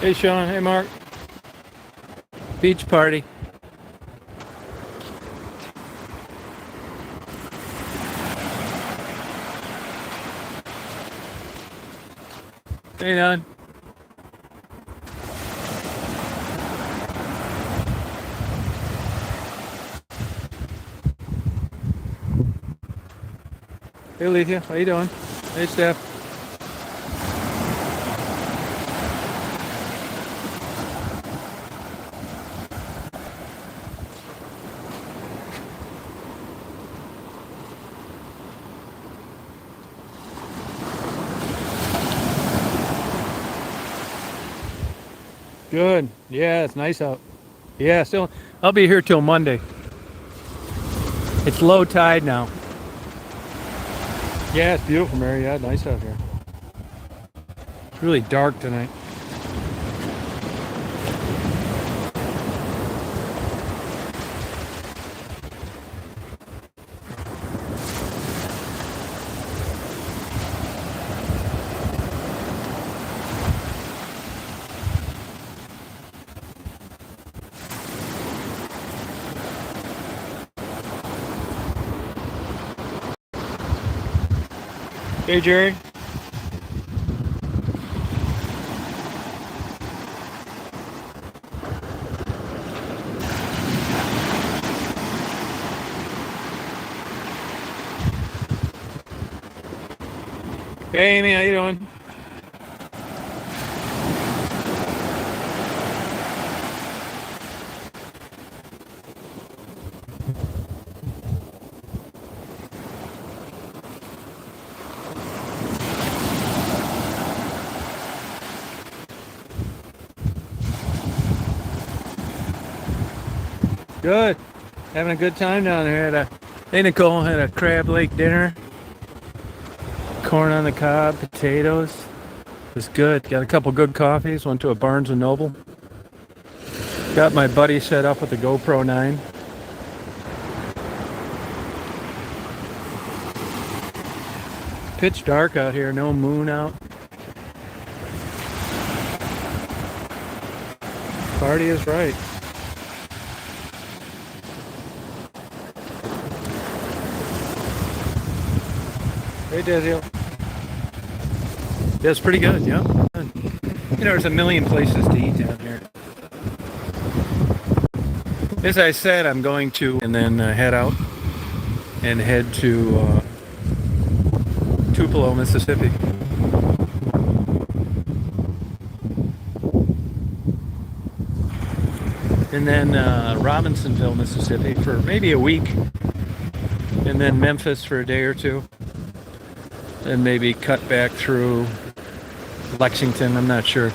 Hey Sean, hey Mark. Beach party. Hey Don. Hey Lethea, how you doing? Hey Steph. Good. Yeah, it's nice out. Yeah, still I'll be here till Monday. It's low tide now. Yeah, it's beautiful, Mary. Yeah, nice out here. It's really dark tonight. Hey Jerry. Hey Amy, how you doing? Good. Having a good time down there. Hey Nicole, had a crab lake dinner. Corn on the cob, potatoes. It was good. Got a couple good coffees. Went to a Barnes and Noble. Got my buddy set up with the GoPro 9. Pitch dark out here. No moon out. Party is right. Hey Desiel. That's pretty good, yeah. You know, there's a million places to eat down here. As I said, I'm going to and then head out and head to Tupelo, Mississippi. And then Robinsonville, Mississippi for maybe a week. And then Memphis for a day or two. And maybe cut back through Lexington, I'm not sure.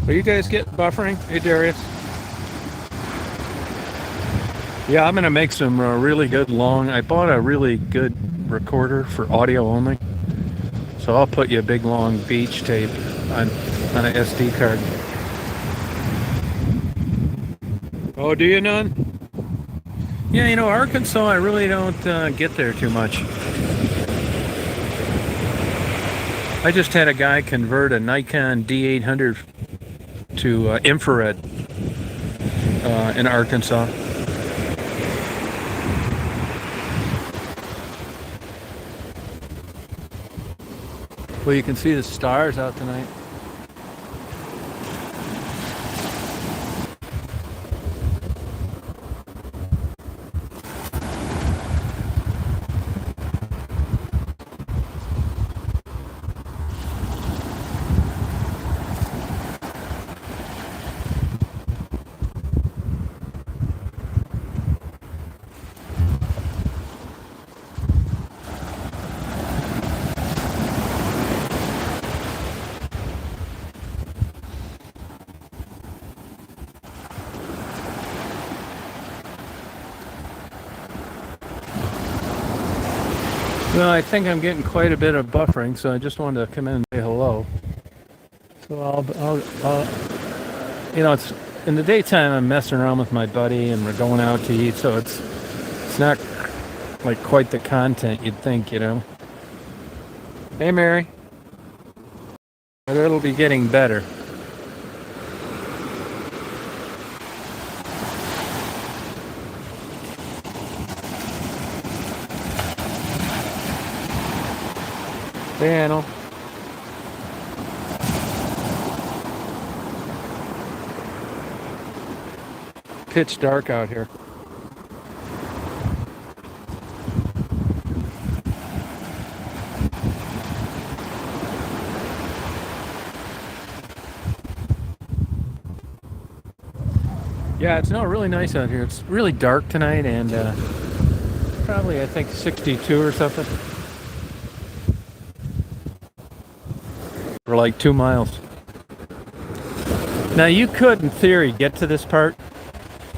Are you guys get buffering? Hey Darius. Yeah, I'm gonna make some really good long. I bought a really good recorder for audio only, so I'll put you a big long beach tape on an SD card. Oh, do you none? Yeah, you know, Arkansas, I really don't get there too much. I just had a guy convert a Nikon D800 to infrared in Arkansas. Well, you can see the stars out tonight. Well, I think I'm getting quite a bit of buffering, so I just wanted to come in and say hello. So it's in the daytime. I'm messing around with my buddy, and we're going out to eat. So it's not like quite the content you'd think. Hey, Mary, but it'll be getting better. Daniel. Pitch dark out here. Yeah, it's not really nice out here. It's really dark tonight, and probably I think 62 or something for like 2 miles. Now you could, in theory, get to this part,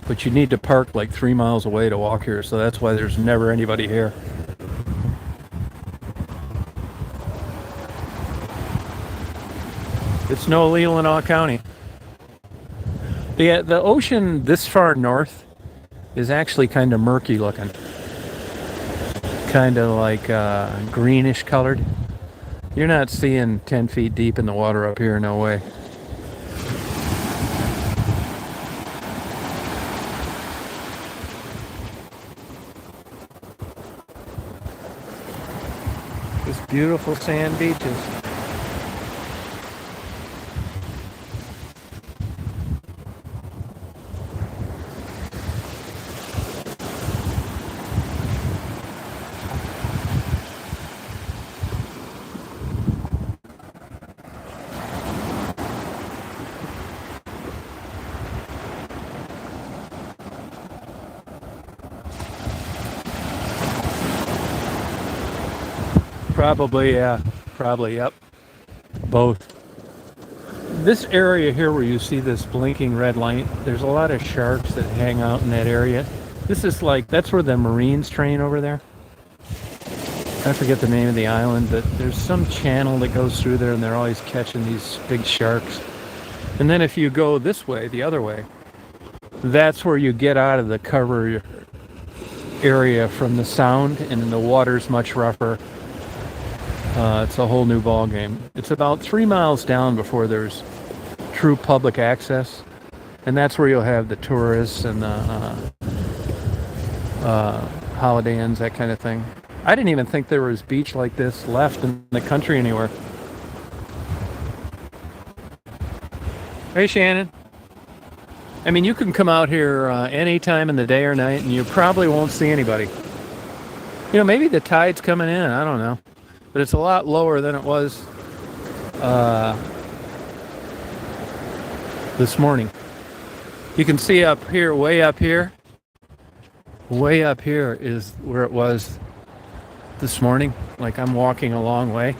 but you need to park like 3 miles away to walk here. So that's why there's never anybody here. It's no Leelanau County. The ocean this far north is actually kind of murky looking. Kind of like greenish colored. You're not seeing 10 feet deep in the water up here, no way. Just beautiful sand beaches. Probably, yeah. Probably, yep. Both. This area here where you see this blinking red light, there's a lot of sharks that hang out in that area. This is like, that's where the Marines train over there. I forget the name of the island, but there's some channel that goes through there and they're always catching these big sharks. And then if you go this way, the other way, that's where you get out of the cover area from the sound, and the water's much rougher. It's a whole new ball game. It's about 3 miles down before there's true public access, and that's where you'll have the tourists and the Holiday Inns, that kind of thing. I didn't even think there was beach like this left in the country anywhere. Hey, Shannon. I mean, you can come out here any time in the day or night, and you probably won't see anybody. Maybe the tide's coming in. I don't know. But it's a lot lower than it was this morning. You can see up here, way up here is where it was this morning. Like, I'm walking a long way.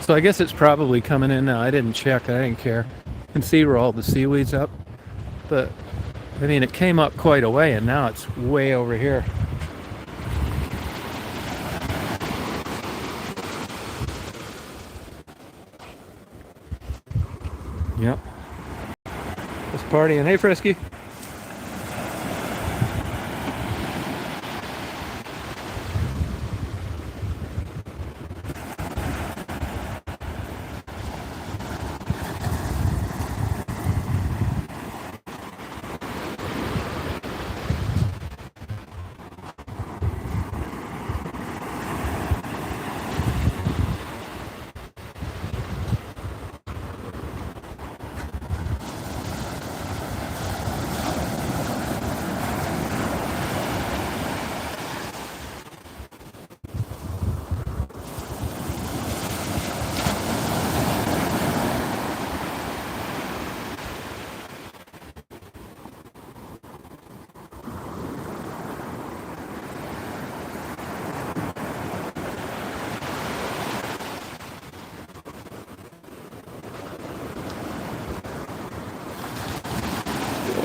So I guess it's probably coming in now. I didn't check. I didn't care. You can see where all the seaweed's up. But, I mean, it came up quite a way, and now it's way over here. Yep. Just partying. Hey, Frisky.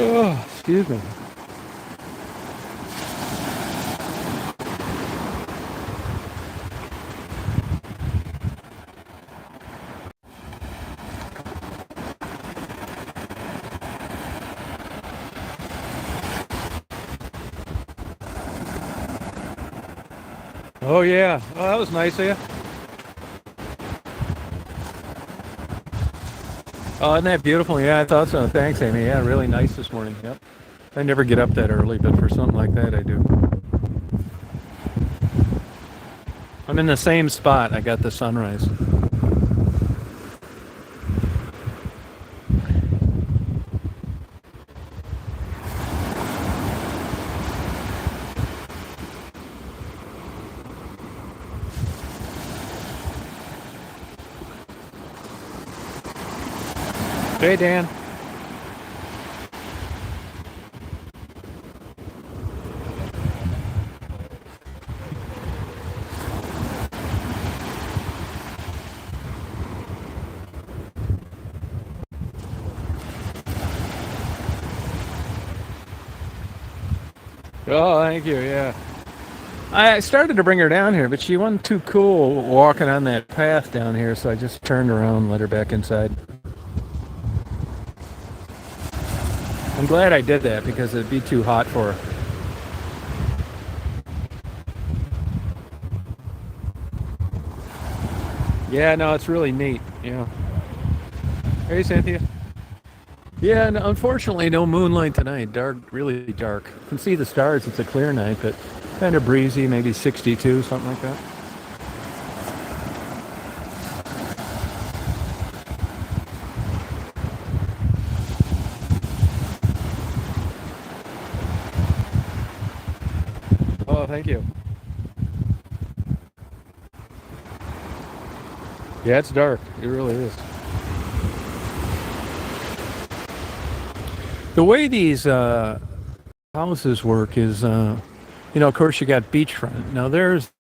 Oh, excuse me. Oh yeah. Oh, that was nice of you. Oh, isn't that beautiful? Yeah, I thought so. Thanks, Amy. Yeah, really nice this morning. Yep. I never get up that early, but for something like that, I do. I'm in the same spot. I got the sunrise. Hey, Dan. Oh, thank you. Yeah. I started to bring her down here, but she wasn't too cool walking on that path down here, so I just turned around and let her back inside. I'm glad I did that because it'd be too hot for her. Yeah, no, it's really neat. Yeah. Hey, Cynthia. Yeah, and unfortunately, no moonlight tonight. Dark, really dark. You can see the stars. It's a clear night, but kind of breezy, maybe 62, something like that. Oh, thank you. Yeah, it's dark. It really is. The way these houses work is, of course, you got beachfront. Now there's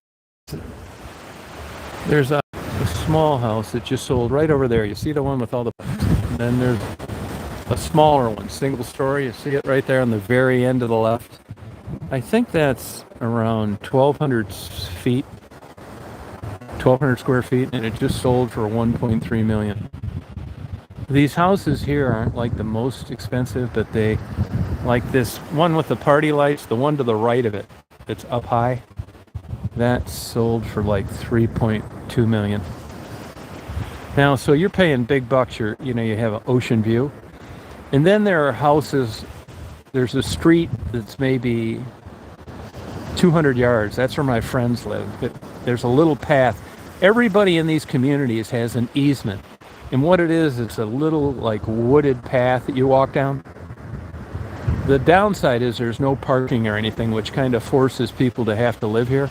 a small house that just sold right over there. You see the one with all the. And then there's a smaller one, single story. You see it right there on the very end of the left. I think that's around 1,200 feet, 1,200 square feet, and it just sold for 1.3 million. These houses here aren't like the most expensive, but they like this one with the party lights, the one to the right of it that's up high. That sold for like 3.2 million. Now, so you're paying big bucks. You have an ocean view. And then there are houses, there's a street that's maybe 200 yards. That's where my friends live. There's a little path. Everybody in these communities has an easement. And what it is, it's a little like wooded path that you walk down. The downside is there's no parking or anything, which kind of forces people to have to live here.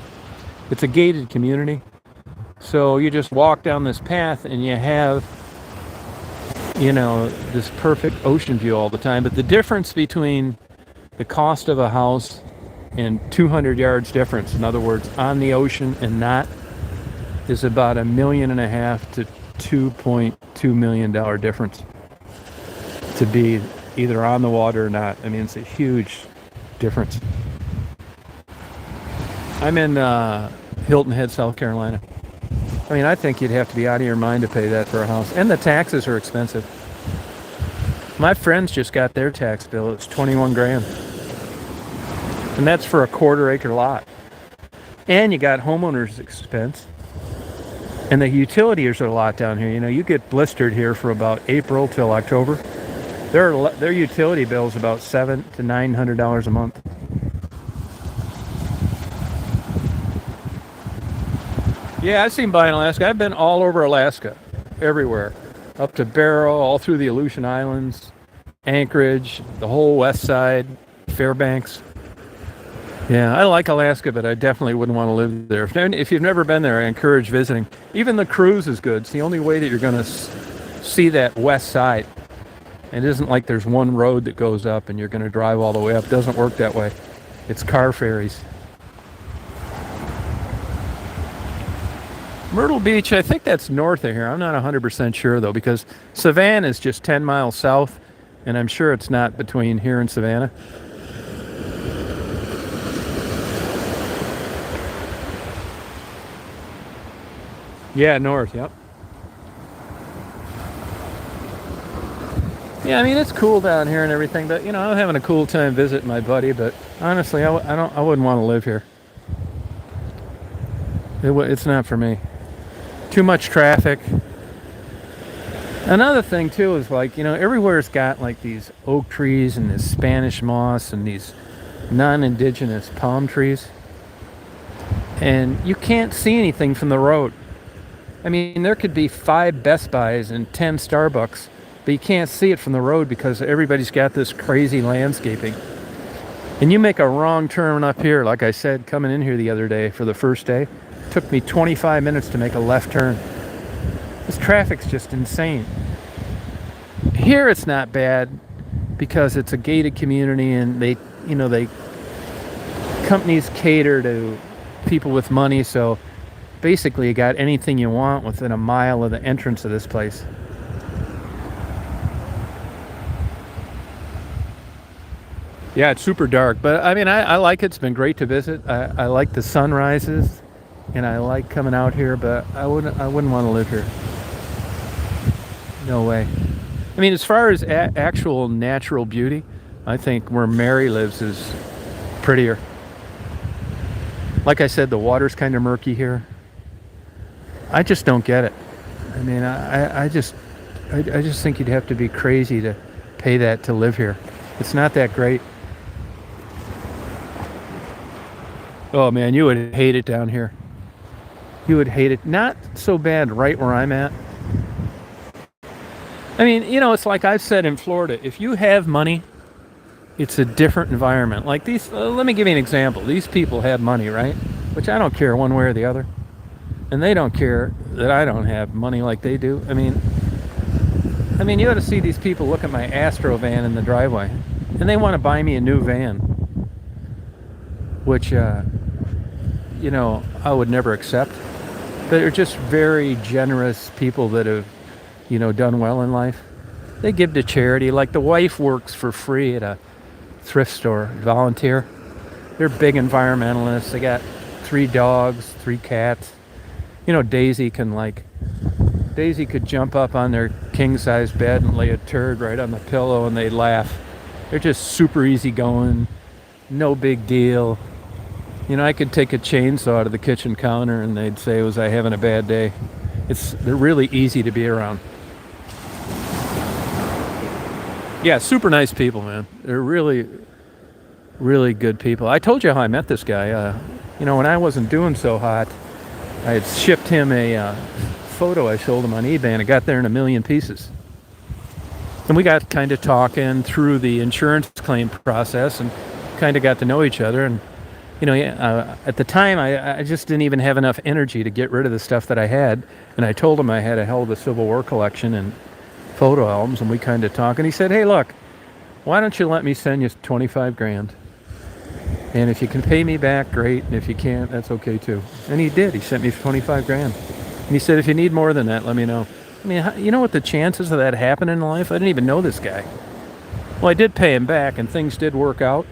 It's a gated community. So you just walk down this path and you have, this perfect ocean view all the time. But the difference between the cost of a house and 200 yards difference, in other words, on the ocean and not, is about $1.5 million to $2.2 million difference to be either on the water or not. I mean, it's a huge difference. I'm in Hilton Head, South Carolina. I mean, I think you'd have to be out of your mind to pay that for a house. And the taxes are expensive. My friends just got their tax bill. It's 21 grand. And that's for a quarter-acre lot. And you got homeowners expense. And the utilities are a lot down here. You get blistered here for about April till October. Their utility bill is about $700 to $900 a month. Yeah, I've seen buying Alaska. I've been all over Alaska, everywhere, up to Barrow, all through the Aleutian Islands, Anchorage, the whole west side, Fairbanks. Yeah, I like Alaska, but I definitely wouldn't want to live there. If you've never been there, I encourage visiting. Even the cruise is good. It's the only way that you're going to see that west side. It isn't like there's one road that goes up and you're going to drive all the way up. It doesn't work that way. It's car ferries. Myrtle Beach, I think that's north of here. I'm not 100% sure, though, because Savannah is just 10 miles south, and I'm sure it's not between here and Savannah. Yeah, north, yep. Yeah, I mean, it's cool down here and everything, but, I'm having a cool time visiting my buddy, but honestly, I wouldn't want to live here. It's not for me. Too much traffic. Another thing too is like, everywhere's got like these oak trees and this Spanish moss and these non-indigenous palm trees, and you can't see anything from the road. I mean, there could be 5 Best Buys and 10 Starbucks, but you can't see it from the road because everybody's got this crazy landscaping. And you make a wrong turn up here, like I said, coming in here the other day for the first day, it took me 25 minutes to make a left turn. This traffic's just insane. Here it's not bad because it's a gated community, and they companies cater to people with money, so basically you got anything you want within a mile of the entrance of this place. Yeah, it's super dark, but I mean, I like it. It's been great to visit. I like the sunrises, and I like coming out here, but I wouldn't want to live here. No way. I mean, as far as actual natural beauty, I think where Mary lives is prettier. Like I said, the water's kind of murky here. I just don't get it. I mean, I just think you'd have to be crazy to pay that to live here. It's not that great. Oh man, you would hate it down here. You would hate it. Not so bad right where I'm at. I mean, it's like I've said in Florida, if you have money, it's a different environment. Like these, let me give you an example. These people have money, right? Which I don't care one way or the other. And they don't care that I don't have money like they do. I mean, you ought to see these people look at my Astro van in the driveway, and they want to buy me a new van, which, I would never accept. But they're just very generous people that have, done well in life. They give to charity. Like the wife works for free at a thrift store, volunteer. They're big environmentalists. They got 3 dogs, 3 cats. Daisy could jump up on their king-size bed and lay a turd right on the pillow, and they'd laugh. They're just super easygoing, no big deal. I could take a chainsaw to the kitchen counter and they'd say, was I having a bad day? They're really easy to be around. Yeah, super nice people, man. They're really, really good people. I told you how I met this guy. When I wasn't doing so hot, I had shipped him a photo I sold him on eBay, and it got there in 1 million pieces. And we got kind of talking through the insurance claim process and kind of got to know each other. And, at the time, I just didn't even have enough energy to get rid of the stuff that I had. And I told him I had a hell of a Civil War collection and photo albums, and we kind of talked. And he said, hey, look, why don't you let me send you 25 grand? And if you can pay me back, great. And if you can't, that's okay too. And he did. He sent me 25 grand. And he said, if you need more than that, let me know. I mean, you know what the chances of that happening in life? I didn't even know this guy. Well, I did pay him back, and things did work out.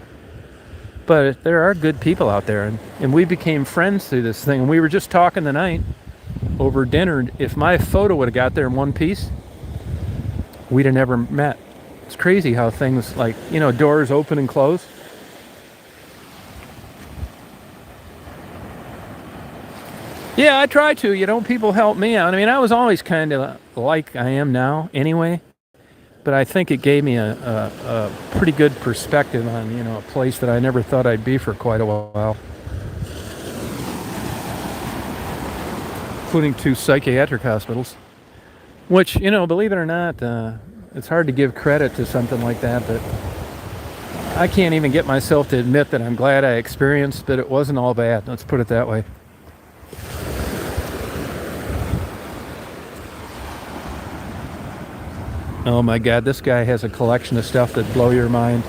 But there are good people out there. And we became friends through this thing. And we were just talking tonight over dinner. If my photo would have got there in one piece, we'd have never met. It's crazy how things like, doors open and close. Yeah, I try to. People help me out. I mean, I was always kind of like I am now anyway. But I think it gave me a pretty good perspective on, a place that I never thought I'd be for quite a while. Including 2 psychiatric hospitals. Which, believe it or not, it's hard to give credit to something like that, but I can't even get myself to admit that I'm glad I experienced that it wasn't all bad. Let's put it that way. Oh my God, this guy has a collection of stuff that blow your mind.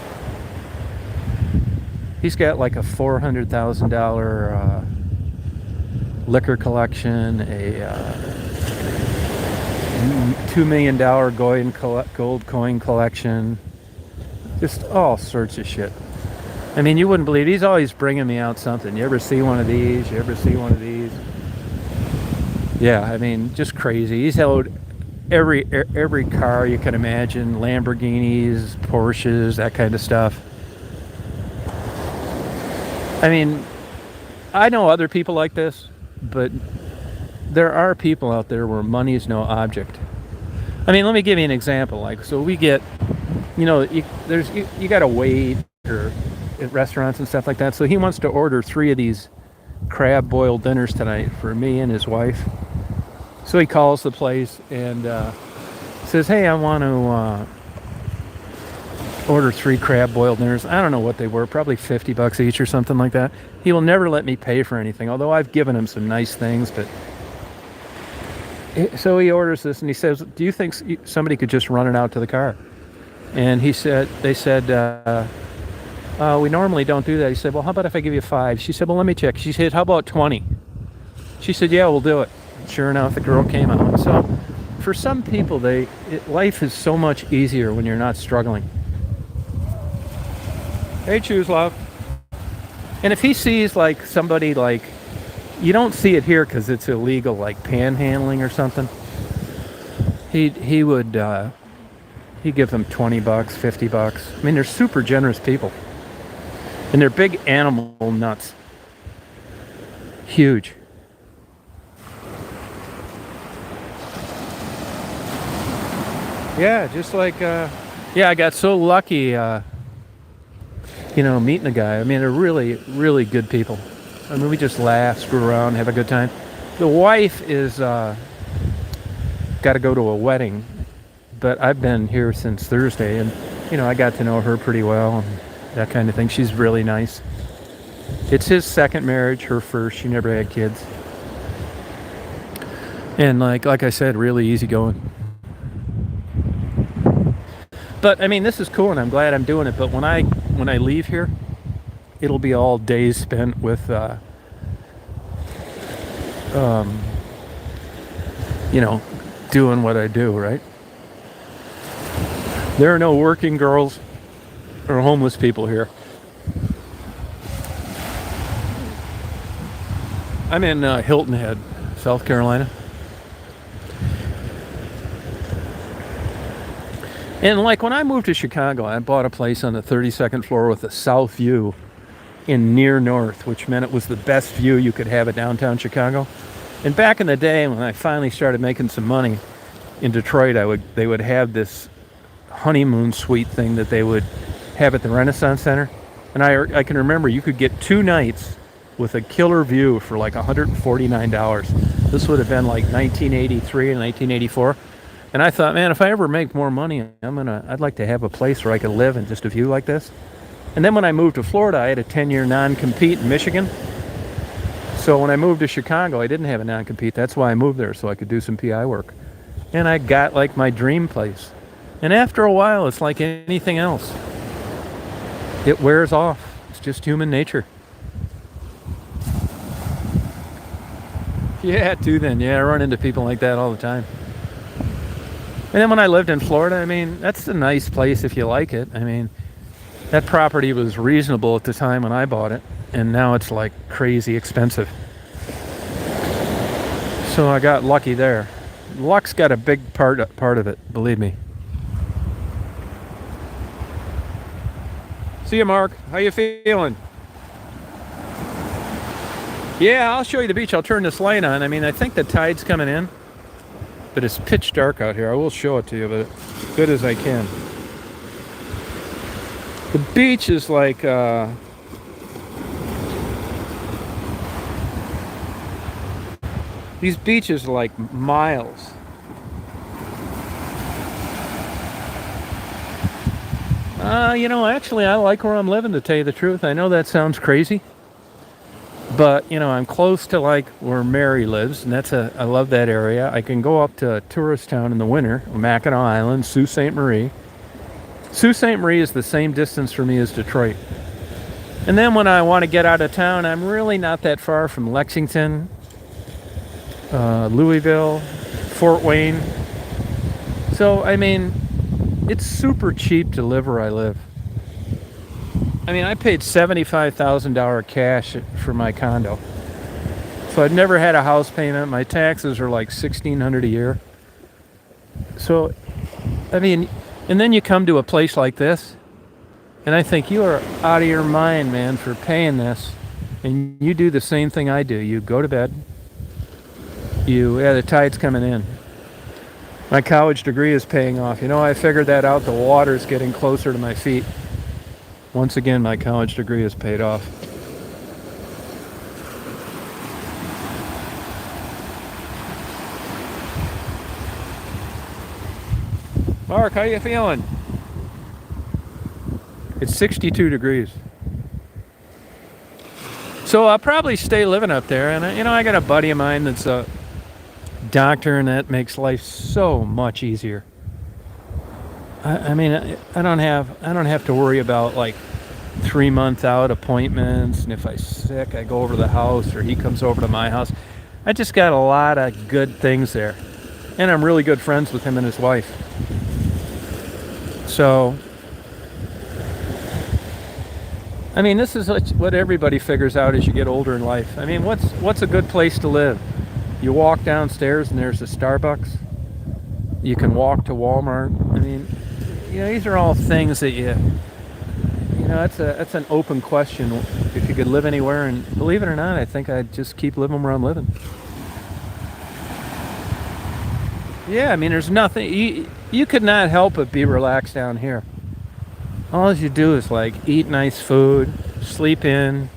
He's got like a $400,000 liquor collection, a $2 million gold coin collection, just all sorts of shit. I mean, you wouldn't believe it. He's always bringing me out something. You ever see one of these? You ever see one of these? Yeah, I mean, just crazy. He's held every car you can imagine, Lamborghinis, Porsches, that kind of stuff. I mean, I know other people like this, but there are people out there where money is no object. I mean, let me give you an example. Like, so we get, you got to wait or at restaurants and stuff like that. So he wants to order 3 of these crab boiled dinners tonight for me and his wife. So he calls the place and says, "Hey, I want to order 3 crab boiled dinners." I don't know what they were, probably $50 each or something like that. He will never let me pay for anything, although I've given him some nice things. But so he orders this and he says, "Do you think somebody could just run it out to the car?" And they said, "We normally don't do that." He said, "Well, how about if I give you 5?" She said, "Well, let me check." She said, "How about 20?" She said, "Yeah, we'll do it." Sure enough, the girl came out. So for some people, life is so much easier when you're not struggling. Hey, choose love. And if he sees like somebody like, you don't see it here because it's illegal, like panhandling or something, he'd give them $20, $50. I mean, they're super generous people. And they're big animal nuts. Huge. Yeah, just like, I got so lucky, meeting the guy. I mean, they're really, really good people. I mean, we just laugh, screw around, have a good time. The wife is got to go to a wedding, but I've been here since Thursday, and, I got to know her pretty well and that kind of thing. She's really nice. It's his second marriage, her first. She never had kids. And like I said, really easygoing. But I mean, this is cool, and I'm glad I'm doing it. But when I leave here, it'll be all days spent with, doing what I do, right? There are no working girls or homeless people here. I'm in Hilton Head, South Carolina. And like when I moved to Chicago, I bought a place on the 32nd floor with a south view in near north, which meant it was the best view you could have of downtown Chicago. And back in the day when I finally started making some money in Detroit, they would have this honeymoon suite thing that they would have at the Renaissance Center. And I can remember you could get 2 nights with a killer view for like $149. This would have been like 1983 and 1984. And I thought, man, if I ever make more money, I'd like to have a place where I could live in just a view like this. And then when I moved to Florida, I had a 10-year non-compete in Michigan. So when I moved to Chicago, I didn't have a non-compete. That's why I moved there, so I could do some PI work. And I got like my dream place. And after a while, it's like anything else. It wears off. It's just human nature. Yeah, too then. Yeah, I run into people like that all the time. And then when I lived in Florida, I mean, that's a nice place if you like it. I mean, that property was reasonable at the time when I bought it, and now it's like crazy expensive. So I got lucky there. Luck's got a big part of it, believe me. See you, Mark. How you feeling? Yeah, I'll show you the beach. I'll turn this light on. I mean, I think the tide's coming in. But it's pitch dark out here. I will show it to you, but as good as I can. The beach is like these beaches are like miles. Actually, I like where I'm living, to tell you the truth. I know that sounds crazy. But, I'm close to like where Mary lives, and I love that area. I can go up to a tourist town in the winter, Mackinac Island, Sault Ste. Marie. Sault Ste. Marie is the same distance for me as Detroit. And then when I want to get out of town, I'm really not that far from Lexington, Louisville, Fort Wayne. So, I mean, it's super cheap to live where I live. I mean, I paid $75,000 cash for my condo. So I've never had a house payment. My taxes are like $1,600 a year. So, I mean, and then you come to a place like this, and I think you are out of your mind, man, for paying this. And you do the same thing I do. You go to bed, the tide's coming in. My college degree is paying off. I figured that out. The water's getting closer to my feet. Once again, my college degree has paid off. Mark, how you feeling? It's 62 degrees. So I'll probably stay living up there. And I got a buddy of mine that's a doctor, and that makes life so much easier. I don't have to worry about like 3 month out appointments, and if I'm sick, I go over to the house, or he comes over to my house. I just got a lot of good things there, and I'm really good friends with him and his wife. So, this is what everybody figures out as you get older in life. What's a good place to live? You walk downstairs and there's a Starbucks. You can walk to Walmart. These are all things that that's an open question. If you could live anywhere, and believe it or not, I think I'd just keep living where I'm living. Yeah, there's nothing. You could not help but be relaxed down here. All you do is like eat nice food, sleep in.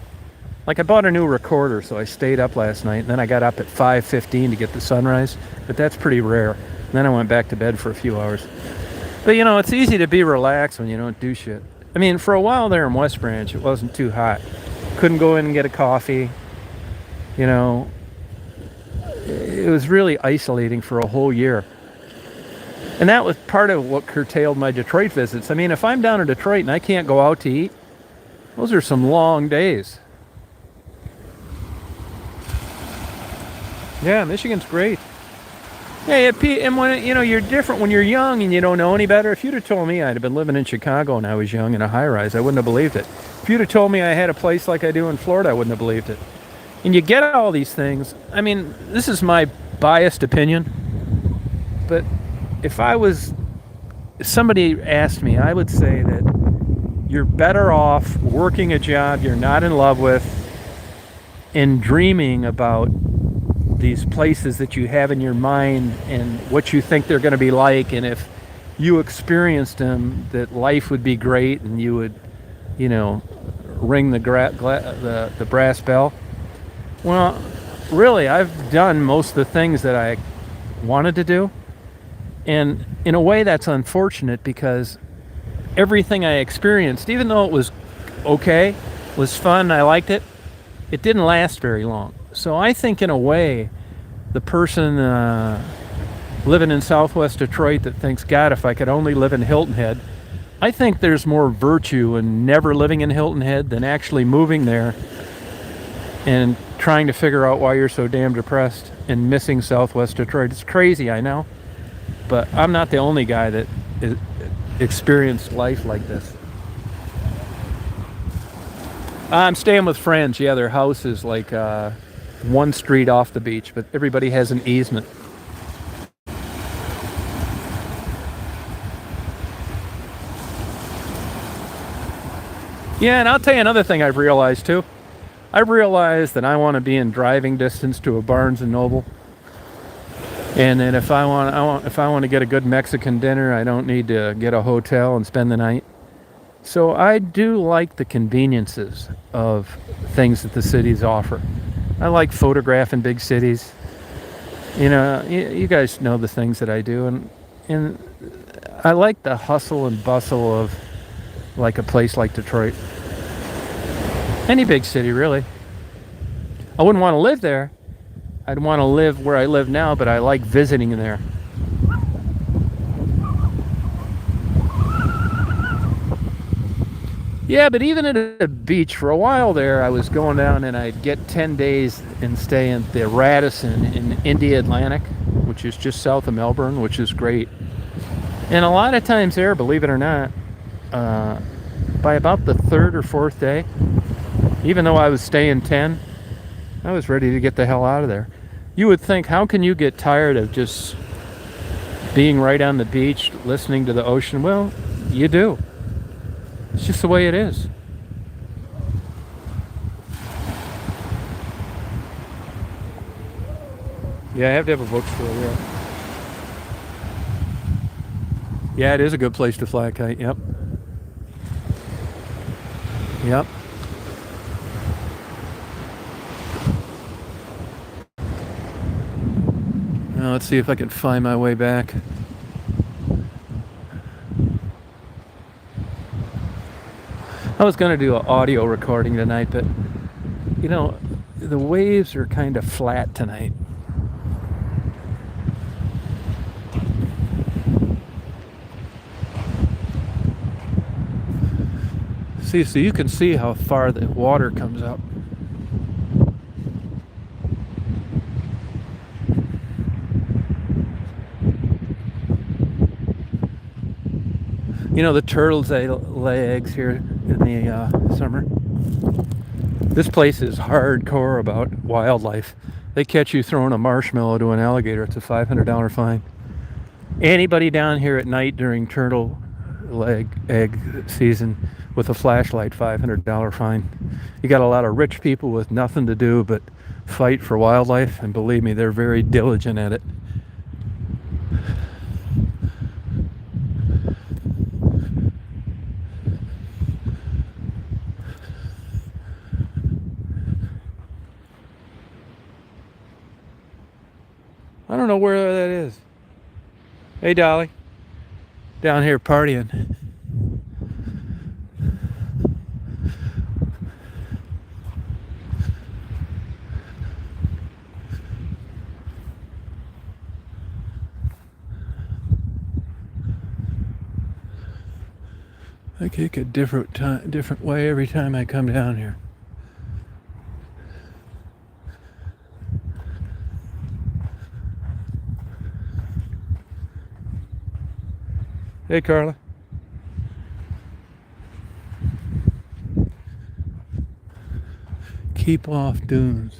Like I bought a new recorder, so I stayed up last night, and then I got up at 5:15 to get the sunrise, but that's pretty rare. And then I went back to bed for a few hours. But it's easy to be relaxed when you don't do shit. For a while there in West Branch, it wasn't too hot. Couldn't go in and get a coffee. It was really isolating for a whole year. And that was part of what curtailed my Detroit visits. If I'm down in Detroit and I can't go out to eat, those are some long days. Yeah, Michigan's great. Yeah, and when you're different when you're young and you don't know any better. If you'd have told me I'd have been living in Chicago when I was young in a high-rise, I wouldn't have believed it. If you'd have told me I had a place like I do in Florida, I wouldn't have believed it. And you get all these things. This is my biased opinion, but if somebody asked me, I would say that you're better off working a job you're not in love with and dreaming about these places that you have in your mind and what you think they're going to be like, and if you experienced them, that life would be great and you would, ring the brass bell. Well, really, I've done most of the things that I wanted to do. And in a way, that's unfortunate, because everything I experienced, even though it was okay, was fun, I liked it, it didn't last very long. So I think, in a way, the person living in Southwest Detroit that thinks, God, if I could only live in Hilton Head, I think there's more virtue in never living in Hilton Head than actually moving there and trying to figure out why you're so damn depressed and missing Southwest Detroit. It's crazy, I know. But I'm not the only guy that experienced life like this. I'm staying with friends. Yeah, their house is like one street off the beach, but everybody has an easement. Yeah, and I'll tell you another thing I've realized too. I've realized that I want to be in driving distance to a Barnes and Noble. And then if I want to get a good Mexican dinner, I don't need to get a hotel and spend the night. So I do like the conveniences of things that the cities offer. I like photographing big cities. You guys know the things that I do, and I like the hustle and bustle of like a place like Detroit. Any big city, really. I wouldn't want to live there. I'd want to live where I live now, but I like visiting there. Yeah, but even at a beach, for a while there, I was going down and I'd get 10 days and stay in the Radisson in India Atlantic, which is just south of Melbourne, which is great. And a lot of times there, believe it or not, by about the third or fourth day, even though I was staying 10, I was ready to get the hell out of there. You would think, how can you get tired of just being right on the beach, listening to the ocean? Well, you do. It's just the way it is. Yeah, I have to have a bookstore, yeah. Yeah, it is a good place to fly a kite, yep. Yep. Now let's see if I can find my way back. I was going to do an audio recording tonight, but you know, the waves are kind of flat tonight. See, so you can see how far the water comes up. You know, the turtles, they lay eggs here in the summer. This place is hardcore about wildlife. They catch you throwing a marshmallow to an alligator, it's a $500 fine. Anybody down here at night during turtle egg season with a flashlight, $500 fine. You got a lot of rich people with nothing to do but fight for wildlife, and believe me, they're very diligent at it. I don't know where that is. Hey, Dolly. Down here partying. I kick a different way every time I come down here. Hey, Carla. Keep off dunes.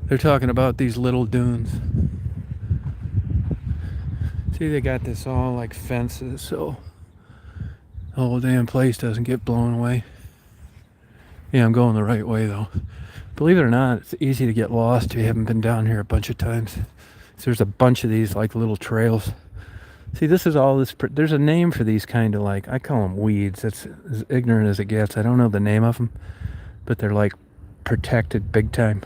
They're talking about these little dunes. See, they got this all like fences, so the whole damn place doesn't get blown away. Yeah, I'm going the right way though. Believe it or not, it's easy to get lost if you haven't been down here a bunch of times. So there's a bunch of these like little trails. See, this is all this. There's a name for these kind of like, I call them weeds. That's as ignorant as it gets. I don't know the name of them, but they're like protected big time.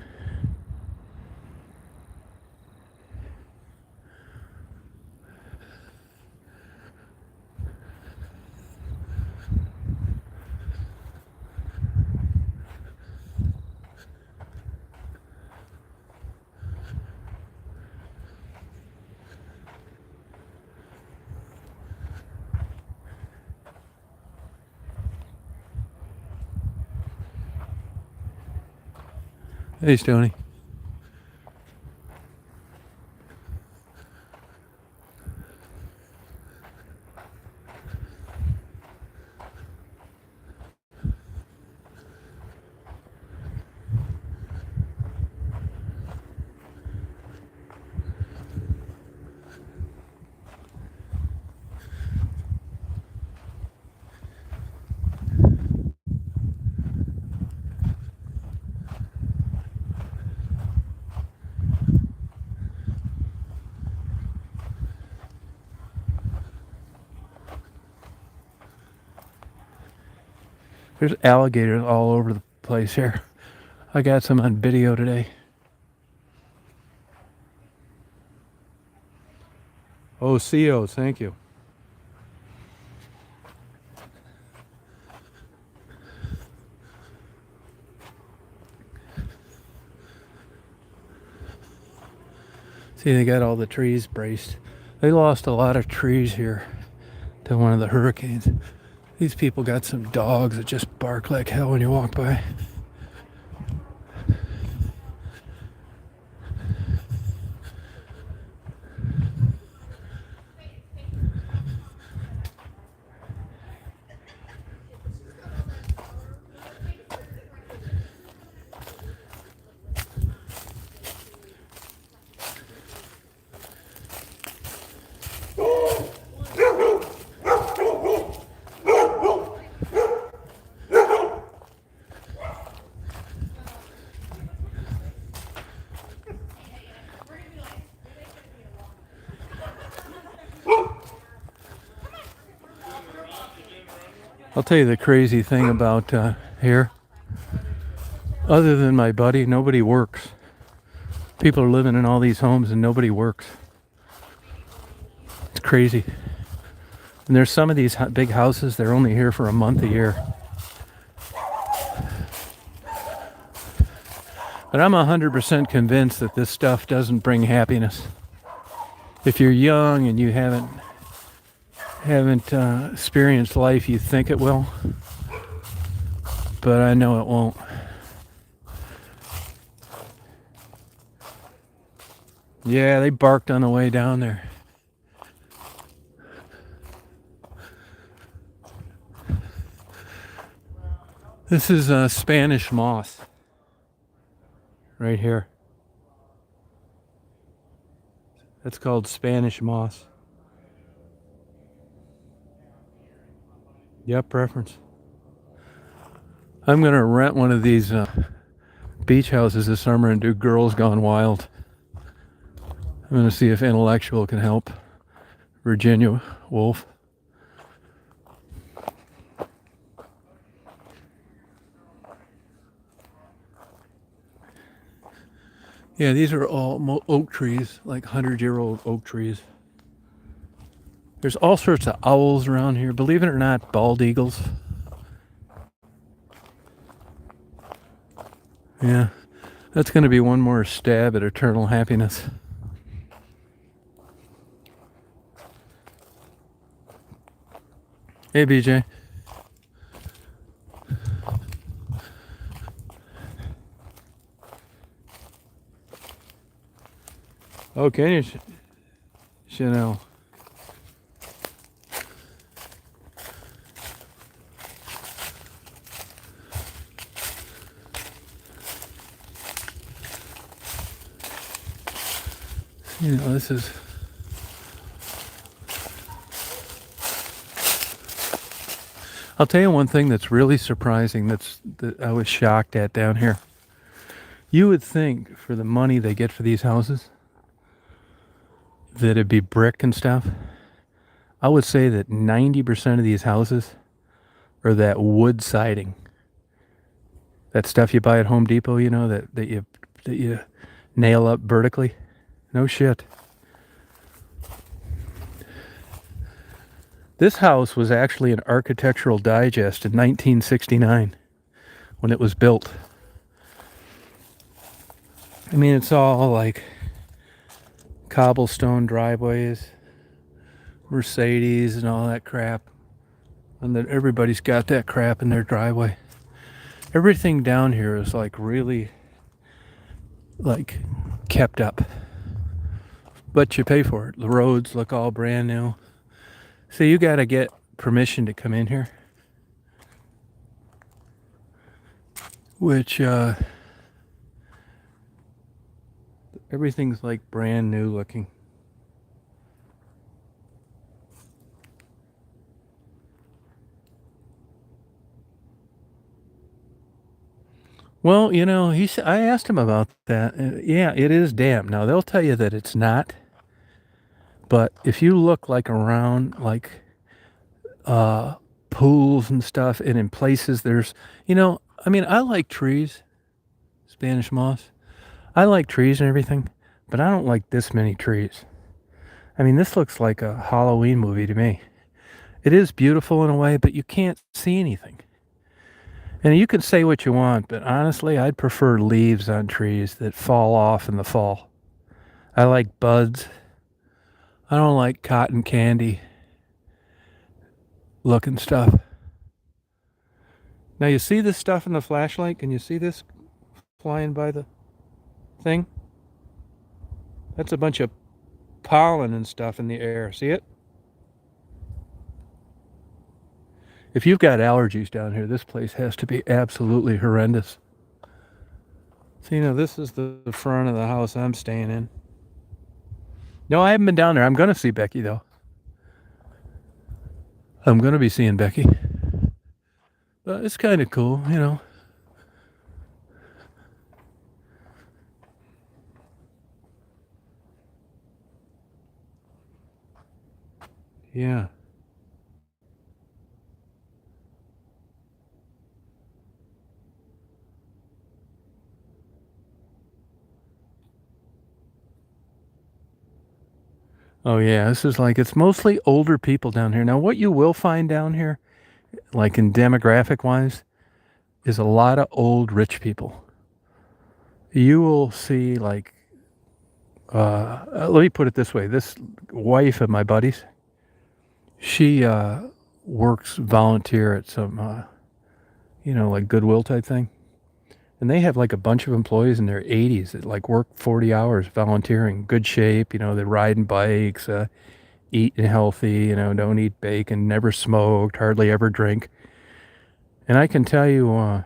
Hey, Stoney. There's alligators all over the place here. I got some on video today. Oh, COs, thank you. See, they got all the trees braced. They lost a lot of trees here to one of the hurricanes. These people got some dogs that just bark like hell when you walk by. I'll tell you the crazy thing about here. Other than my buddy, nobody works. People are living in all these homes and nobody works. It's crazy. And there's some of these big houses, they're only here for a month a year. But I'm 100% convinced that this stuff doesn't bring happiness. If you're young and you haven't experienced life, you think it will. But I know it won't. Yeah, they barked on the way down there. This is Spanish moss right here. That's called Spanish moss. Yep, preference. I'm going to rent one of these beach houses this summer and do Girls Gone Wild. I'm going to see if Intellectual can help. Virginia Woolf. Yeah, these are all oak trees, like 100-year-old oak trees. There's all sorts of owls around here. Believe it or not, bald eagles. Yeah, that's going to be one more stab at eternal happiness. Hey, BJ. Oh, can you, Chanel? You know, this is... I'll tell you one thing that's really surprising that I was shocked at down here. You would think for the money they get for these houses that it'd be brick and stuff. I would say that 90% of these houses are that wood siding. That stuff you buy at Home Depot, you know, that you nail up vertically. No shit. This house was actually an Architectural Digest in 1969 when it was built. I mean, it's all like cobblestone driveways, Mercedes and all that crap. And that everybody's got that crap in their driveway. Everything down here is like really like kept up. But you pay for it. The roads look all brand new. So you got to get permission to come in here. Which everything's like brand new looking. Well, you know, I asked him about that. Yeah, it is damp. Now they'll tell you that it's not, but if you look like around like pools and stuff, and in places there's, you know, I mean, I like trees, Spanish moss. I like trees and everything, but I don't like this many trees. I mean, this looks like a Halloween movie to me. It is beautiful in a way, but you can't see anything. And you can say what you want, but honestly, I'd prefer leaves on trees that fall off in the fall. I like buds. I don't like cotton candy looking stuff. Now you see this stuff in the flashlight? Can you see this flying by the thing? That's a bunch of pollen and stuff in the air. See it? If you've got allergies down here, this place has to be absolutely horrendous. So, you know, this is the front of the house I'm staying in. No, I haven't been down there. I'm going to see Becky, though. I'm going to be seeing Becky. But it's kind of cool, you know. Yeah. Oh yeah, this is like it's mostly older people down here. Now, what you will find down here, like in demographic wise, is a lot of old rich people. You will see like let me put it this way. This wife of my buddy's, she works volunteer at some like Goodwill type thing. And they have like a bunch of employees in their 80s that like work 40 hours volunteering, good shape, they're riding bikes, eating healthy, don't eat bacon, never smoked, hardly ever drink. And I can tell you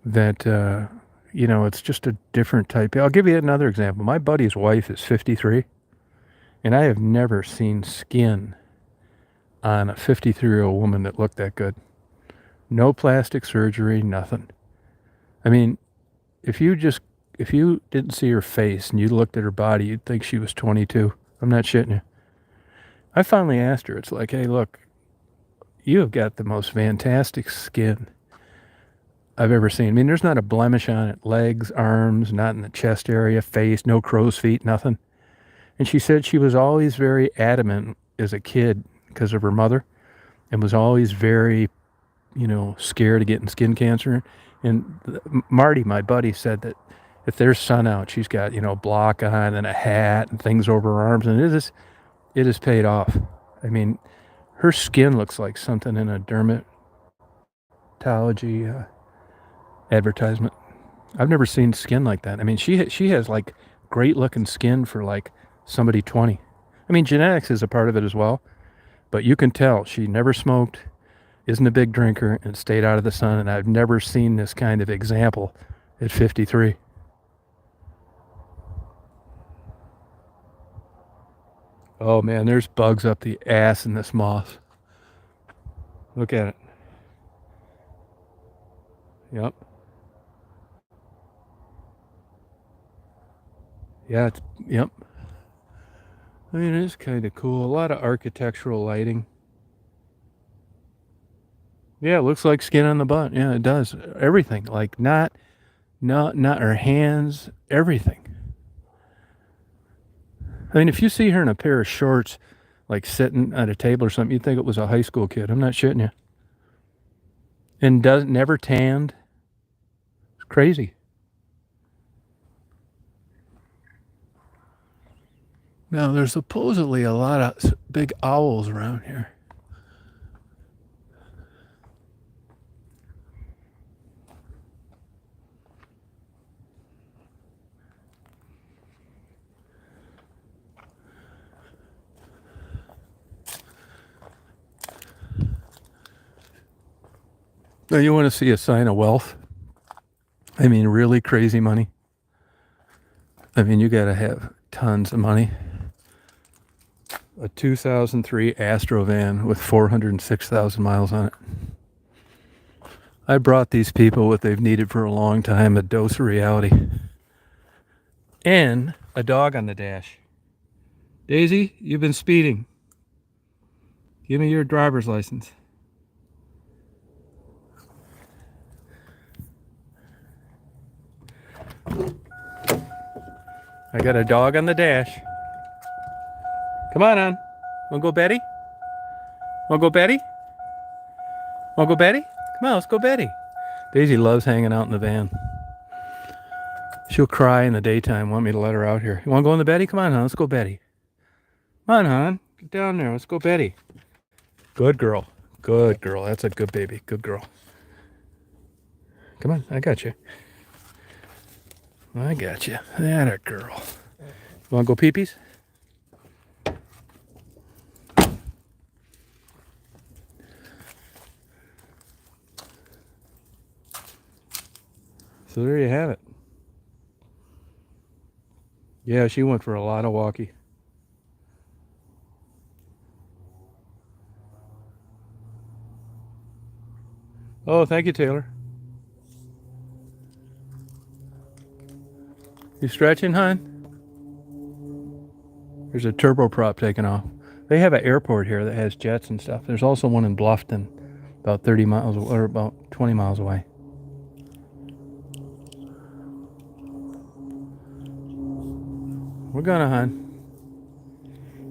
that, it's just a different type. I'll give you another example. My buddy's wife is 53, and I have never seen skin on a 53-year-old woman that looked that good. No plastic surgery, nothing. I mean, if you didn't see her face and you looked at her body, you'd think she was 22. I'm not shitting you. I finally asked her, it's like, hey, look, you have got the most fantastic skin I've ever seen. I mean, there's not a blemish on it. Legs, arms, not in the chest area, face, no crow's feet, nothing. And she said she was always very adamant as a kid because of her mother and was always very, scared of getting skin cancer. And Marty, my buddy, said that if there's sun out, she's got, block on and a hat and things over her arms. And it has paid off. I mean, her skin looks like something in a dermatology advertisement. I've never seen skin like that. I mean, she has like great looking skin for like somebody 20. I mean, genetics is a part of it as well, but you can tell she never smoked, isn't a big drinker, and stayed out of the sun. And I've never seen this kind of example at 53. Oh man, there's bugs up the ass in this moth. Look at it. Yep. Yeah, yep. I mean, it is kind of cool. A lot of architectural lighting. Yeah, it looks like skin on the butt. Yeah, it does. Everything. Like not her hands, everything. I mean, if you see her in a pair of shorts, like sitting at a table or something, you'd think it was a high school kid. I'm not shitting you. And never tanned. It's crazy. Now, there's supposedly a lot of big owls around here. Now, you want to see a sign of wealth? I mean, really crazy money. I mean, you got to have tons of money. A 2003 Astrovan with 406,000 miles on it. I brought these people what they've needed for a long time, a dose of reality. And a dog on the dash. Daisy, you've been speeding. Give me your driver's license. I got a dog on the dash. Come on, hon. Wanna go Betty? Wanna go Betty? Wanna go Betty? Come on, let's go Betty. Daisy loves hanging out in the van. She'll cry in the daytime, want me to let her out here. You wanna go in the Betty? Come on, hon, let's go Betty. Come on, hon. Get down there. Let's go Betty. Good girl. Good girl. That's a good baby. Good girl. Come on, I got you. I got you. That a girl. You wanna go pee-pees? So there you have it. Yeah, she went for a lot of walkie. Oh, thank you, Taylor. You stretching, hon? There's a turboprop taking off. They have an airport here that has jets and stuff. There's also one in Bluffton, about 30 miles or about 20 miles away. We're gonna, hon.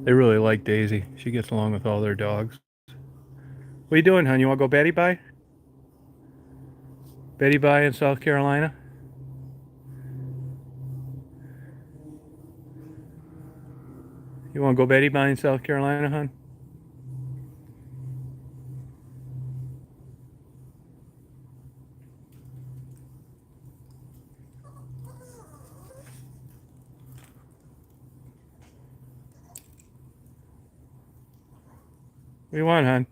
They really like Daisy. She gets along with all their dogs. What are you doing, hon? You want to go Betty Bye? Betty Bye in South Carolina? You want to go Betty Bye in South Carolina, hon? What do you want, hon?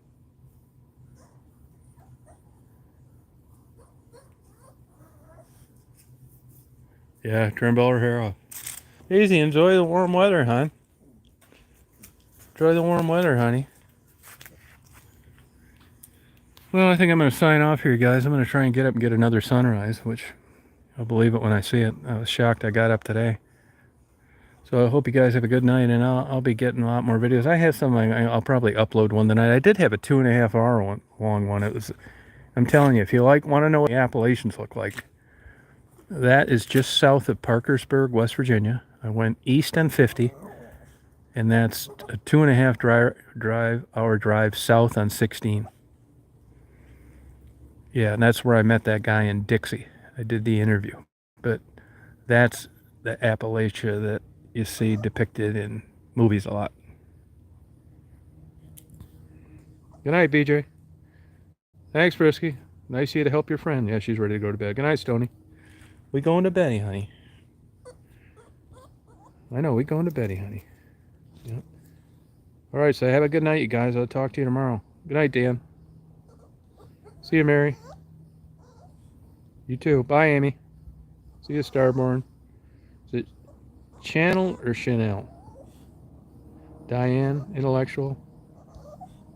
Yeah, trim all her hair off. Daisy, enjoy the warm weather, hon. Enjoy the warm weather, honey. Well, I think I'm going to sign off here, guys. I'm going to try and get up and get another sunrise, which I'll believe it when I see it. I was shocked I got up today. So I hope you guys have a good night, and I'll be getting a lot more videos. I have some. I'll probably upload one tonight. I did have a 2.5 hour long one. It was. I'm telling you, if you want to know what the Appalachians look like, that is just south of Parkersburg, West Virginia. I went east on 50, and that's a 2.5 hour drive south on 16. Yeah, and that's where I met that guy in Dixie. I did the interview. But that's the Appalachia that you see depicted in movies a lot. Good night, BJ. Thanks, Brisky. Nice of you to help your friend. Yeah, she's ready to go to bed. Good night, Stony. We going to Betty, honey. I know, we going to Betty, honey. Yep. All right, so have a good night, you guys. I'll talk to you tomorrow. Good night, Dan. See you, Mary. You too. Bye, Amy. See you, Starborn. Is it Channel or Chanel? Diane, Intellectual.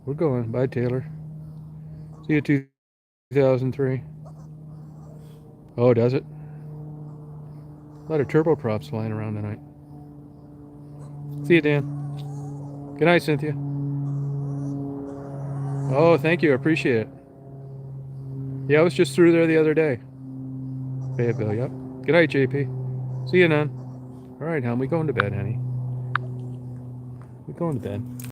We're going. Bye, Taylor. See you, 2003. Oh, does it? A lot of turboprops flying around tonight. See you, Dan. Good night, Cynthia. Oh, thank you. I appreciate it. Yeah, I was just through there the other day. Fayetteville, yep. Good night, JP. See you, Nun. All right, hon. We going to bed, honey. We going to bed.